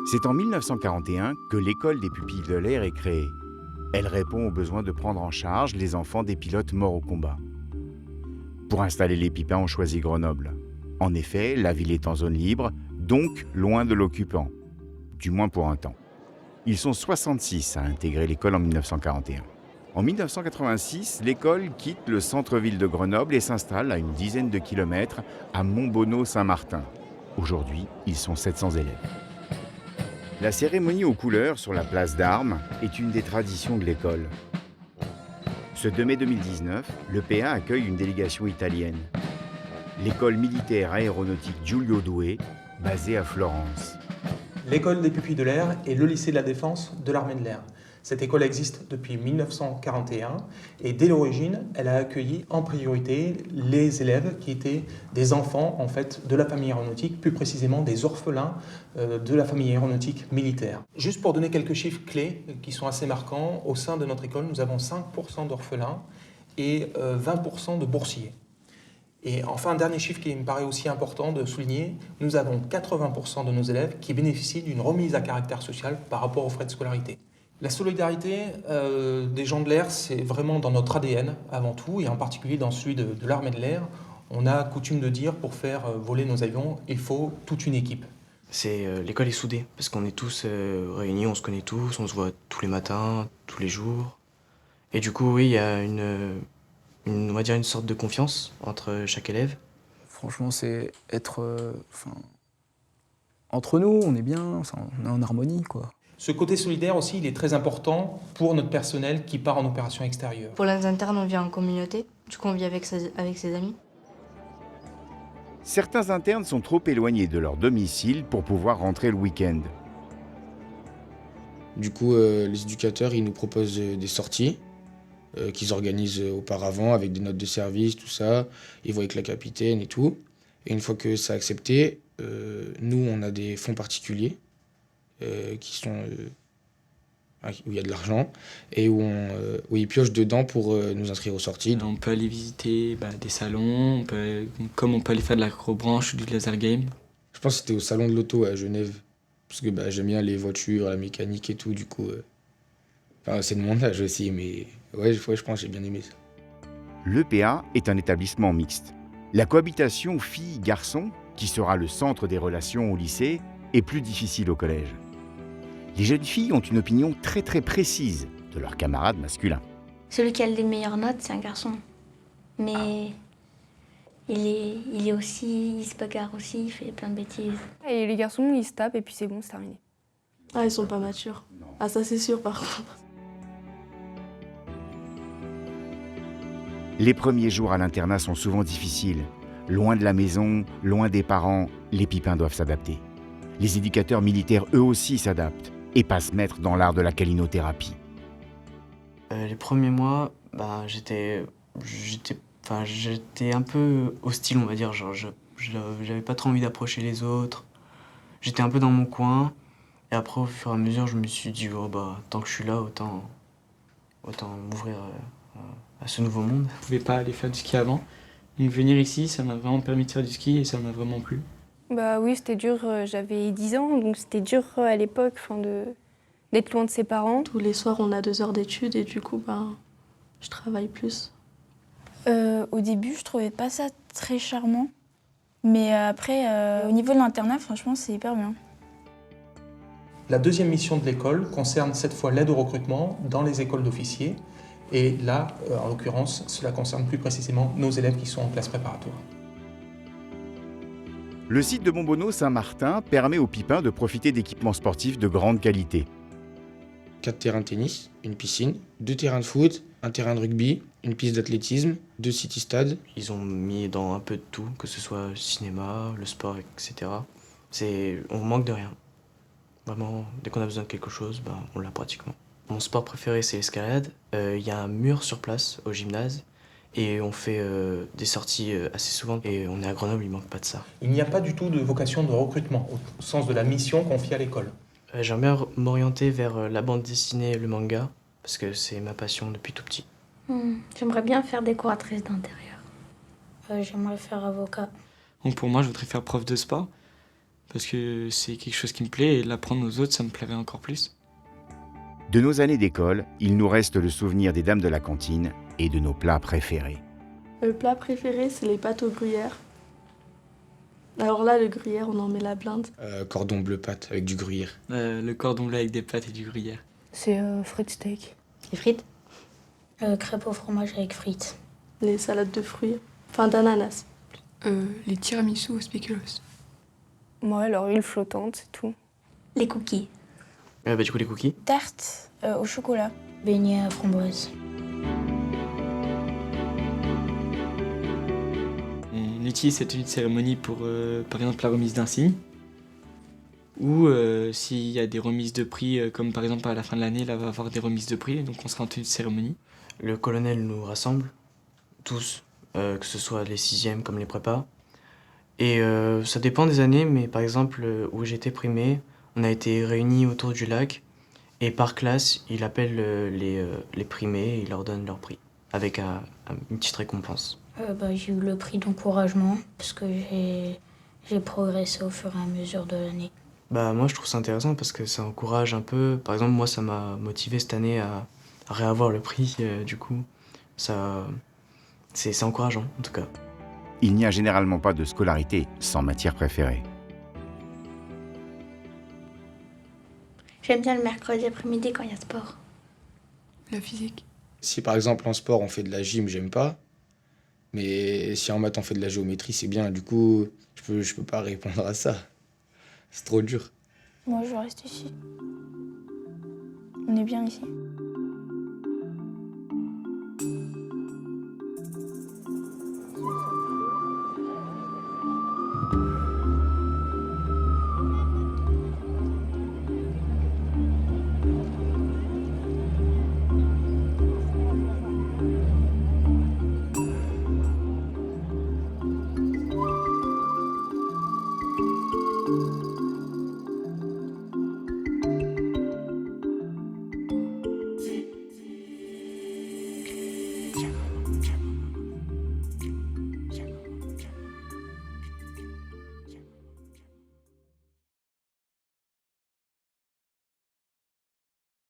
C'est en 1941 que l'école des pupilles de l'air est créée. Elle répond au besoin de prendre en charge les enfants des pilotes morts au combat. Pour installer les Pipins, on choisit Grenoble. En effet, la ville est en zone libre, donc loin de l'occupant, du moins pour un temps. Ils sont 66 à intégrer l'école en 1941. En 1986, l'école quitte le centre-ville de Grenoble et s'installe à une dizaine de kilomètres à Montbonneau-Saint-Martin. Aujourd'hui, ils sont 700 élèves. La cérémonie aux couleurs sur la place d'Armes est une des traditions de l'école. Ce 2 mai 2019, le PA accueille une délégation italienne. L'école militaire aéronautique Giulio Doué, basée à Florence. L'école des pupilles de l'air est le lycée de la défense de l'armée de l'air. Cette école existe depuis 1941 et dès l'origine, elle a accueilli en priorité les élèves qui étaient des enfants en fait, de la famille aéronautique, plus précisément des orphelins de la famille aéronautique militaire. Juste pour donner quelques chiffres clés qui sont assez marquants, au sein de notre école, nous avons 5% d'orphelins et 20% de boursiers. Et enfin, un dernier chiffre qui me paraît aussi important de souligner, nous avons 80% de nos élèves qui bénéficient d'une remise à caractère social par rapport aux frais de scolarité. La solidarité des gens de l'air, c'est vraiment dans notre ADN avant tout, et en particulier dans celui de l'armée de l'air. On a coutume de dire, pour faire voler nos avions, il faut toute une équipe. L'école est soudée, parce qu'on est tous réunis, on se connaît tous, on se voit tous les matins, tous les jours. Et du coup, oui, il y a on va dire une sorte de confiance entre chaque élève. Franchement, c'est être entre nous, on est bien, on est en harmonie, quoi. Ce côté solidaire aussi, il est très important pour notre personnel qui part en opération extérieure. Pour les internes, on vit en communauté, du coup on vit avec ses amis. Certains internes sont trop éloignés de leur domicile pour pouvoir rentrer le week-end. Du coup, les éducateurs, ils nous proposent des sorties qu'ils organisent auparavant avec des notes de service, tout ça. Ils voient avec la capitaine et tout. Et une fois que c'est accepté, nous, on a des fonds particuliers qui sont où il y a de l'argent et où ils piochent dedans pour nous inscrire aux sorties. On peut aller visiter des salons, comme on peut aller faire de l'acrobranche ou du laser game. Je pense que c'était au salon de l'auto à Genève, parce que j'aime bien les voitures, la mécanique et tout, du coup. C'est de mon âge aussi, mais ouais, je pense que j'ai bien aimé ça. L'EPA est un établissement mixte. La cohabitation filles-garçons, qui sera le centre des relations au lycée, est plus difficile au collège. Les jeunes filles ont une opinion très précise de leurs camarades masculins. Celui qui a les meilleures notes, c'est un garçon. Mais il est aussi, il se bagarre aussi, il fait plein de bêtises. Et les garçons, ils se tapent et puis c'est bon, c'est terminé. Ah, ils sont pas matures. Ah, ça c'est sûr par contre. Les premiers jours à l'internat sont souvent difficiles. Loin de la maison, loin des parents, les Pipins doivent s'adapter. Les éducateurs militaires, eux aussi, s'adaptent et passent maître dans l'art de la câlinothérapie. Les premiers mois, j'étais un peu hostile, on va dire. Genre, j'avais pas trop envie d'approcher les autres. J'étais un peu dans mon coin. Et après, au fur et à mesure, je me suis dit, tant que je suis là, autant m'ouvrir à ce nouveau monde. Je pouvais pas aller faire du ski avant. Donc venir ici, ça m'a vraiment permis de faire du ski et ça m'a vraiment plu. Bah oui, c'était dur, j'avais 10 ans, donc c'était dur à l'époque d'être loin de ses parents. Tous les soirs, on a 2 heures d'études et du coup, je travaille plus. Au début, je trouvais pas ça très charmant. Mais après, au niveau de l'internat, franchement, c'est hyper bien. La deuxième mission de l'école concerne cette fois l'aide au recrutement dans les écoles d'officiers. Et là, en l'occurrence, cela concerne plus précisément nos élèves qui sont en classe préparatoire. Le site de Montbonneau-Saint-Martin permet aux Pipins de profiter d'équipements sportifs de grande qualité. 4 terrains de tennis, une piscine, 2 terrains de foot, un terrain de rugby, une piste d'athlétisme, 2 city-stades. Ils ont mis dans un peu de tout, que ce soit le cinéma, le sport, etc. On manque de rien. Vraiment, dès qu'on a besoin de quelque chose, on l'a pratiquement. Mon sport préféré, c'est l'escalade. Il y a un mur sur place au gymnase et on fait des sorties assez souvent. Et on est à Grenoble, il manque pas de ça. Il n'y a pas du tout de vocation de recrutement au sens de la mission confiée à l'école. J'aimerais m'orienter vers la bande dessinée et le manga parce que c'est ma passion depuis tout petit. J'aimerais bien faire décoratrice d'intérieur. J'aimerais faire avocat. Donc pour moi, je voudrais faire prof de sport parce que c'est quelque chose qui me plaît et l'apprendre aux autres, ça me plairait encore plus. De nos années d'école, il nous reste le souvenir des dames de la cantine et de nos plats préférés. Le plat préféré, c'est les pâtes au gruyère. Alors là, le gruyère, on en met la blinde. Cordon bleu pâte avec du gruyère. Le cordon bleu avec des pâtes et du gruyère. C'est frites steak. Les frites crêpes au fromage avec frites. Les salades de fruits, enfin d'ananas. Les tiramisu aux spéculoos. Ouais, alors huile flottante, c'est tout. Les cookies. Du coup, les cookies. Tarte au chocolat. Beignets à framboise. On utilise cette tenue de cérémonie pour, par exemple, la remise d'un signe. Ou s'il y a des remises de prix, comme par exemple à la fin de l'année, là, va y avoir des remises de prix, donc on sera en tenue de cérémonie. Le colonel nous rassemble, tous, que ce soit les 6e comme les prépas. Et ça dépend des années, mais par exemple, où j'étais primé, on a été réunis autour du lac. Et par classe, il appelle les primés et il leur donne leur prix, avec une petite récompense. J'ai eu le prix d'encouragement, parce que j'ai progressé au fur et à mesure de l'année. Moi, je trouve ça intéressant parce que ça encourage un peu. Par exemple, moi, ça m'a motivé cette année à réavoir le prix. Du coup, c'est encourageant, en tout cas. Il n'y a généralement pas de scolarité sans matière préférée. J'aime bien le mercredi après-midi quand il y a sport. La physique. Si par exemple en sport on fait de la gym, j'aime pas. Mais si en maths on fait de la géométrie, c'est bien. Du coup, je peux pas répondre à ça. C'est trop dur. Moi, je reste ici. On est bien ici.